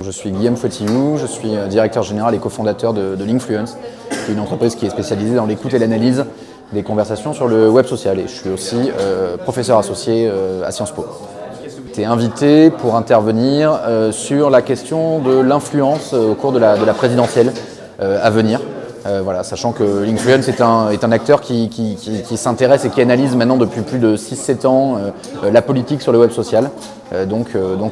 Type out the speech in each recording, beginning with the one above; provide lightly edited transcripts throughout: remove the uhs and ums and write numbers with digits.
Je suis Guillaume Fotillou, je suis directeur général et cofondateur de Linkfluence, qui est une entreprise qui est spécialisée dans l'écoute et l'analyse des conversations sur le web social. Et je suis aussi professeur associé à Sciences Po. J'ai été invité pour intervenir sur la question de l'influence au cours de la présidentielle à venir. Voilà, sachant que Linkfluence est un acteur qui s'intéresse et qui analyse maintenant depuis plus de 6-7 ans la politique sur le web social. Donc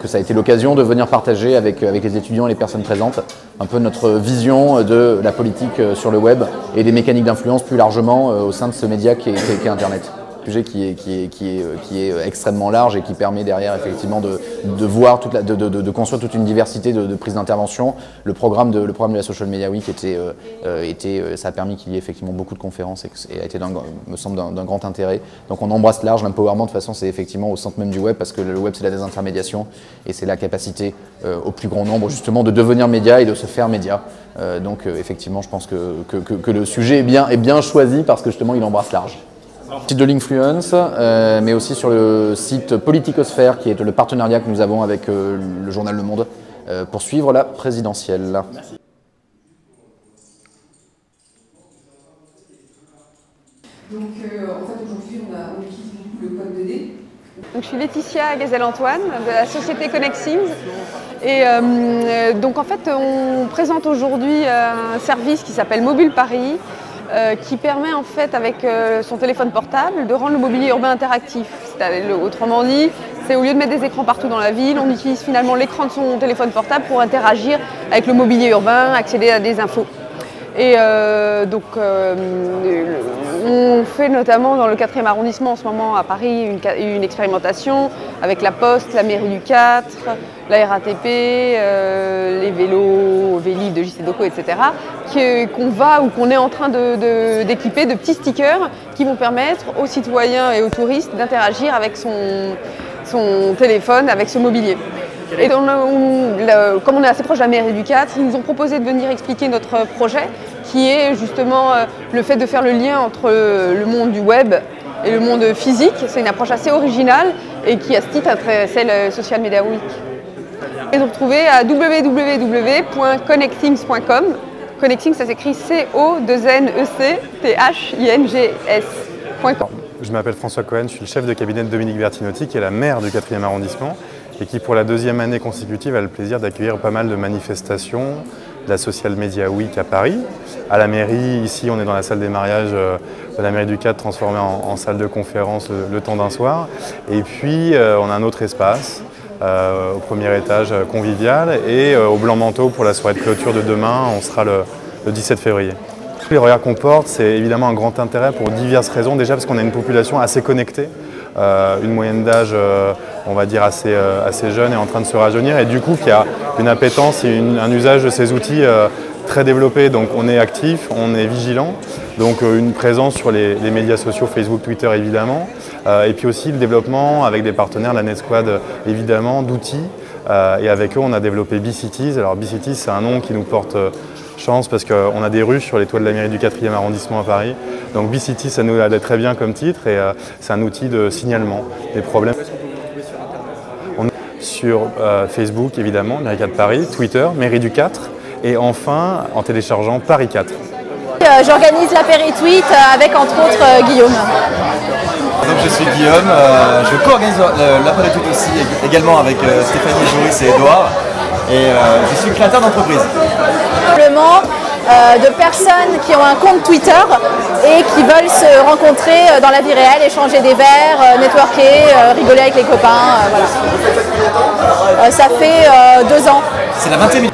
ça a été l'occasion de venir partager avec les étudiants et les personnes présentes un peu notre vision de la politique sur le web et des mécaniques d'influence plus largement au sein de ce média qui est Internet. Un sujet qui est extrêmement large et qui permet derrière effectivement de voir de construire toute une diversité de prises d'intervention. Le programme de la Social Media Week ça a permis qu'il y ait effectivement beaucoup de conférences et a été, me semble, d'un grand intérêt. Donc on embrasse large. L'empowerment, de toute façon, c'est effectivement au centre même du web, parce que le web, c'est la désintermédiation et c'est la capacité au plus grand nombre justement de devenir média et de se faire média. Donc effectivement, je pense que le sujet est bien choisi parce que justement il embrasse large. Site de Linkfluence, mais aussi sur le site Politicosphère, qui est le partenariat que nous avons avec le journal Le Monde, pour suivre la présidentielle. Merci. Donc en fait aujourd'hui on utilise beaucoup le code 2D. Donc, je suis Laetitia Gazelle-Antoine de la société Connexins. Et donc en fait on présente aujourd'hui un service qui s'appelle Mobile Paris, qui permet en fait avec son téléphone portable de rendre le mobilier urbain interactif. Autrement dit, c'est au lieu de mettre des écrans partout dans la ville, on utilise finalement l'écran de son téléphone portable pour interagir avec le mobilier urbain, accéder à des infos. Et on fait notamment dans le 4e arrondissement en ce moment à Paris une expérimentation avec la Poste, la mairie du 4, la RATP, les vélos, Vélib de JC Deco, etc. qu'on est en train d'équiper de petits stickers qui vont permettre aux citoyens et aux touristes d'interagir avec son téléphone, avec ce mobilier. Et comme on est assez proche de la mairie du 4, ils nous ont proposé de venir expliquer notre projet, qui est justement le fait de faire le lien entre le monde du web et le monde physique. C'est une approche assez originale et qui, à ce titre, intéressait le Social Media Week. Et nous retrouver à www.connexins.com. Connexins, ça s'écrit CONECTINGS.com. Je m'appelle François Cohen, je suis le chef de cabinet de Dominique Bertinotti, qui est la maire du 4e arrondissement et qui, pour la 2e année consécutive, a le plaisir d'accueillir pas mal de manifestations de la Social Media Week à Paris. À la mairie, ici, on est dans la salle des mariages de la mairie du 4, transformée en salle de conférence le temps d'un soir. Et puis, on a un autre espace au premier étage convivial et au Blanc-Manteau pour la soirée de clôture de demain. On sera le 17 février. Les regards qu'on porte, c'est évidemment un grand intérêt pour diverses raisons. Déjà parce qu'on a une population assez connectée, une moyenne d'âge, on va dire, assez jeune et en train de se rajeunir, et du coup qui a une appétence et un usage de ces outils très développé. Donc on est actif, on est vigilant, donc une présence sur les médias sociaux, Facebook, Twitter évidemment, et puis aussi le développement avec des partenaires, la NetSquad évidemment, d'outils, et avec eux on a développé B-Cities. Alors B-Cities, c'est un nom qui nous porte chance parce qu'on a des rues sur les toits de la mairie du 4e arrondissement à Paris. Donc B-Cities, ça nous allait très bien comme titre, et c'est un outil de signalement des problèmes. On est sur Facebook évidemment, mairie 4 Paris, Twitter, mairie du 4, et enfin en téléchargeant Paris 4. J'organise l'apéritweet avec entre autres Guillaume. Donc je suis Guillaume, je co-organise l'apéritweet aussi également avec Stéphanie, Joris et Edouard, et je suis créateur d'entreprise. Simplement de personnes qui ont un compte Twitter et qui veulent se rencontrer dans la vie réelle, échanger des verres, networker, rigoler avec les copains. Voilà. Ça fait 2 ans. C'est la 20e.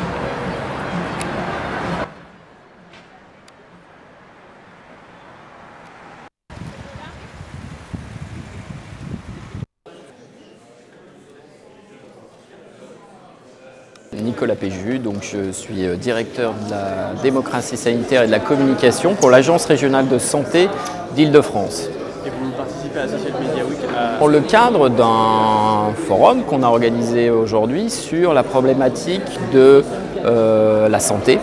Nicolas Péju, donc je suis directeur de la démocratie sanitaire et de la communication pour l'Agence régionale de santé d'Île-de-France. Et vous participez à la Social Media Week Dans le cadre d'un forum qu'on a organisé aujourd'hui sur la problématique de la santé,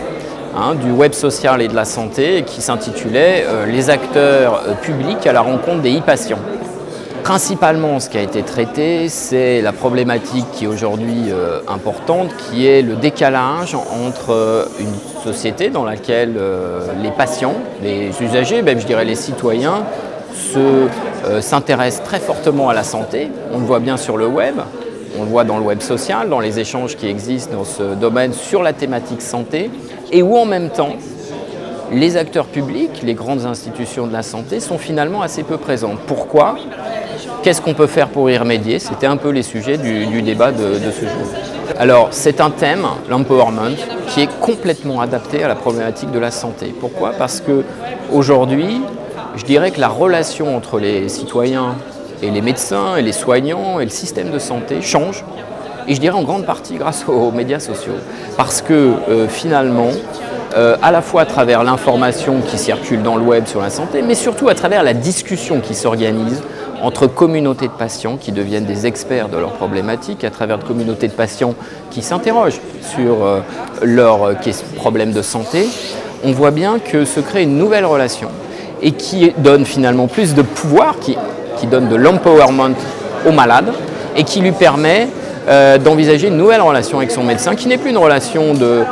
du web social et de la santé, qui s'intitulait « Les acteurs publics à la rencontre des e-patients ». Principalement, ce qui a été traité, c'est la problématique qui est aujourd'hui importante, qui est le décalage entre une société dans laquelle les patients, les usagers, même je dirais les citoyens, s'intéressent très fortement à la santé. On le voit bien sur le web, on le voit dans le web social, dans les échanges qui existent dans ce domaine sur la thématique santé, et où en même temps, les acteurs publics, les grandes institutions de la santé sont finalement assez peu présents. Pourquoi ? Qu'est-ce qu'on peut faire pour y remédier? C'était un peu les sujets du débat de ce jour. Alors, c'est un thème, l'empowerment, qui est complètement adapté à la problématique de la santé. Pourquoi? Parce qu'aujourd'hui, je dirais que la relation entre les citoyens et les médecins et les soignants et le système de santé change. Et je dirais en grande partie grâce aux médias sociaux. Parce que finalement, à la fois à travers l'information qui circule dans le web sur la santé, mais surtout à travers la discussion qui s'organise entre communautés de patients qui deviennent des experts de leurs problématiques, à travers de communautés de patients qui s'interrogent sur leurs problèmes de santé, on voit bien que se crée une nouvelle relation et qui donne finalement plus de pouvoir, qui donne de l'empowerment au malade et qui lui permet d'envisager une nouvelle relation avec son médecin, qui n'est plus une relation de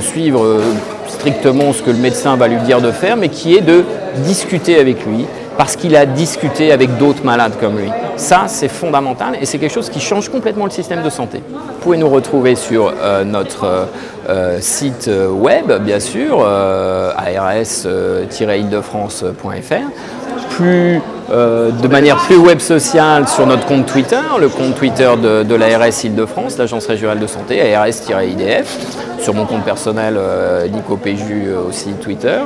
suivre strictement ce que le médecin va lui dire de faire, mais qui est de discuter avec lui, parce qu'il a discuté avec d'autres malades comme lui. Ça, c'est fondamental et c'est quelque chose qui change complètement le système de santé. Vous pouvez nous retrouver sur notre site web, bien sûr, ars-île-de-france.fr, de manière plus web sociale sur notre compte Twitter, le compte Twitter de l'ARS Île-de-France, l'Agence régionale de santé, ARS-IDF, sur mon compte personnel Nico Péju aussi Twitter,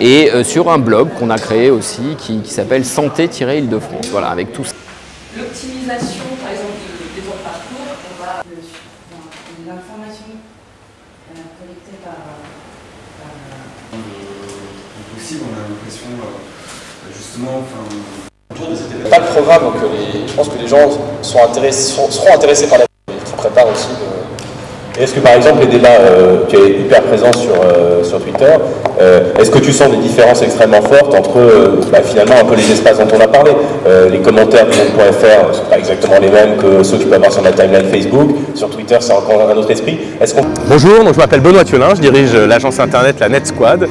et sur un blog qu'on a créé aussi qui s'appelle Santé-Île-de-France, voilà, avec tout ça. L'optimisation, par exemple, des temps de parcours, on va l'information collectée par possible, on a l'impression justement pas de programme, donc je pense que les gens seront intéressés par la qui préparent aussi. Est-ce que par exemple les débats, tu es hyper présent sur Twitter, est-ce que tu sens des différences extrêmement fortes entre finalement un peu les espaces dont on a parlé, les commentaires du monde.fr ne sont pas exactement les mêmes que ceux que tu peux avoir sur la timeline Facebook, sur Twitter c'est encore un autre esprit. Bonjour, donc je m'appelle Benoît Thiolin, je dirige l'agence internet la Net Squad.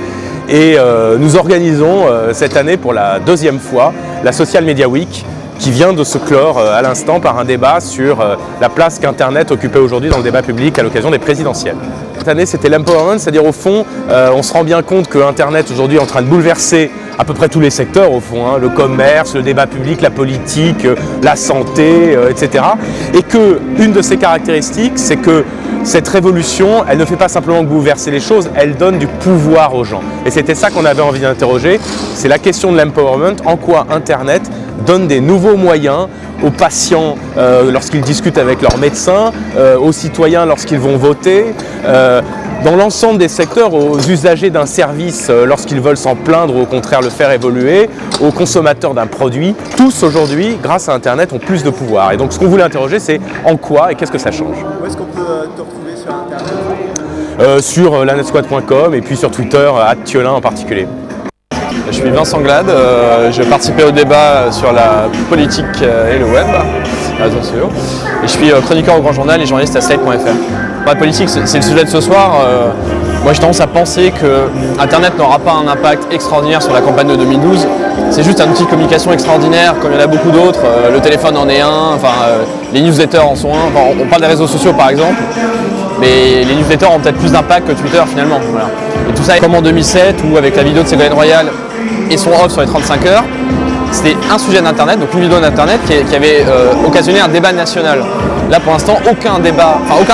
Et nous organisons cette année pour la deuxième fois la Social Media Week qui vient de se clore à l'instant par un débat sur la place qu'Internet occupait aujourd'hui dans le débat public à l'occasion des présidentielles. Cette année c'était l'empowerment, c'est-à-dire au fond on se rend bien compte que Internet aujourd'hui est en train de bouleverser à peu près tous les secteurs au fond, le commerce, le débat public, la politique, la santé, etc. Et qu'une de ses caractéristiques c'est que cette révolution, elle ne fait pas simplement que bouleverser les choses, elle donne du pouvoir aux gens. Et c'était ça qu'on avait envie d'interroger, c'est la question de l'empowerment, en quoi Internet donne des nouveaux moyens aux patients lorsqu'ils discutent avec leurs médecins, aux citoyens lorsqu'ils vont voter, dans l'ensemble des secteurs, aux usagers d'un service lorsqu'ils veulent s'en plaindre ou au contraire le faire évoluer, aux consommateurs d'un produit. Tous aujourd'hui, grâce à Internet, ont plus de pouvoir. Et donc ce qu'on voulait interroger, c'est en quoi et qu'est-ce que ça change. Où est-ce qu'on peut te retrouver sur Internet? Sur lanetsquad.com et puis sur Twitter, @Thiolin en particulier. Je suis Vincent Glade, j'ai participé au débat sur la politique et le web, réseaux sociaux. Et je suis chroniqueur au Grand Journal et journaliste à Slate.fr. La politique, c'est le sujet de ce soir. Moi j'ai tendance à penser que Internet n'aura pas un impact extraordinaire sur la campagne de 2012. C'est juste un outil de communication extraordinaire, comme il y en a beaucoup d'autres. Le téléphone en est un, les newsletters en sont un. On parle des réseaux sociaux par exemple, mais les newsletters ont peut-être plus d'impact que Twitter finalement. Voilà. Et tout ça comme en 2007 où avec la vidéo de Ségolène Royal et son off sur les 35 heures, c'était un sujet d'internet, donc une vidéo d'internet qui avait occasionné un débat national. Là pour l'instant aucun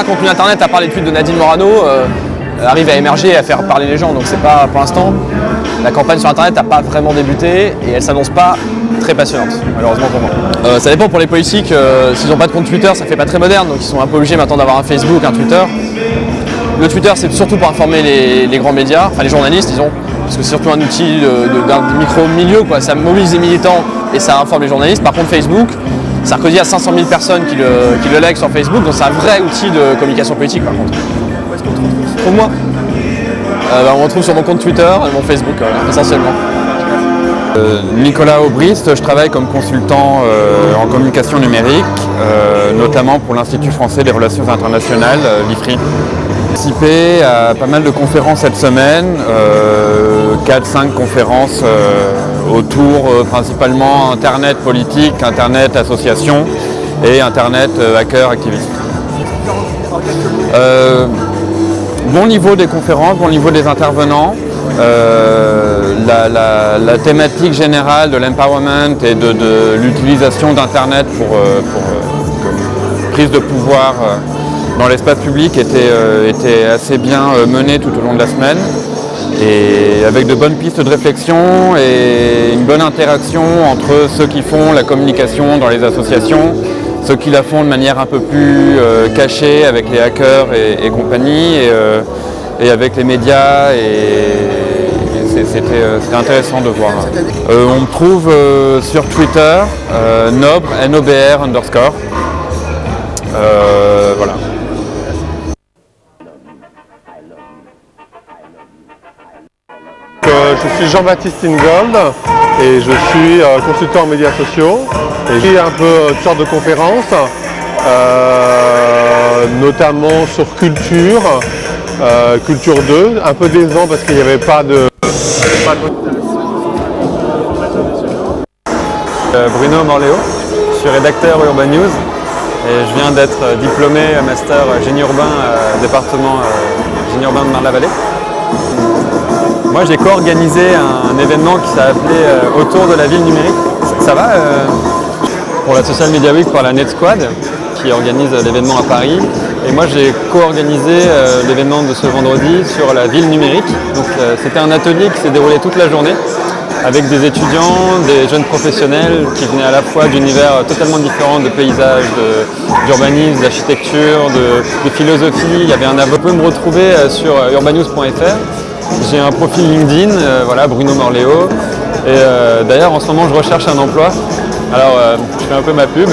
contenu internet à part les tweets de Nadine Morano arrive à émerger et à faire parler les gens, donc c'est pas pour l'instant, la campagne sur internet n'a pas vraiment débuté et elle s'annonce pas très passionnante, malheureusement pour moi. Ça dépend pour les politiques, s'ils n'ont pas de compte Twitter ça fait pas très moderne, donc ils sont un peu obligés maintenant d'avoir un Facebook, un Twitter. Le Twitter c'est surtout pour informer les grands médias, enfin les journalistes disons, parce que c'est surtout un outil d'un micro-milieu, quoi. Ça mobilise les militants et ça informe les journalistes. Par contre Facebook, Sarkozy a 500 000 personnes qui le like sur Facebook, donc c'est un vrai outil de communication politique par contre. Où est-ce qu'on te retrouve? Pour moi, on me retrouve sur mon compte Twitter et mon Facebook essentiellement. Nicolas Aubrist, je travaille comme consultant en communication numérique, notamment pour l'Institut français des relations internationales, l'IFRI. J'ai participé à pas mal de conférences cette semaine, 4-5 conférences autour principalement Internet politique, Internet association et Internet hacker activiste. Bon niveau des conférences, bon niveau des intervenants. La thématique générale de l'empowerment et de l'utilisation d'Internet pour prise de pouvoir dans l'espace public était assez bien menée tout au long de la semaine, et avec de bonnes pistes de réflexion et une bonne interaction entre ceux qui font la communication dans les associations, ceux qui la font de manière un peu plus cachée avec les hackers et compagnie, et avec les médias, c'était intéressant de voir. On me trouve sur Twitter, Nobre, NOBR _. Voilà. Je suis Jean-Baptiste Ingold et je suis consultant en médias sociaux. Et j'ai un peu une sorte de conférence, notamment sur culture, culture 2, un peu décevant parce qu'il n'y avait pas de... Bruno Morléo, je suis rédacteur Urban News et je viens d'être diplômé master génie urbain, département génie urbain de Marne-la-Vallée. Moi j'ai co-organisé un événement qui s'est appelé Autour de la ville numérique. Ça va pour la Social Media Week par la Net Squad qui organise l'événement à Paris. Et moi j'ai co-organisé l'événement de ce vendredi sur la ville numérique. Donc c'était un atelier qui s'est déroulé toute la journée avec des étudiants, des jeunes professionnels qui venaient à la fois d'univers totalement différents, de paysages, d'urbanisme, d'architecture, de philosophie. Il y avait un avocat. Vous pouvez me retrouver sur urbannews.fr. J'ai un profil LinkedIn, voilà, Bruno Morléo. Et d'ailleurs en ce moment je recherche un emploi. Alors je fais un peu ma pub.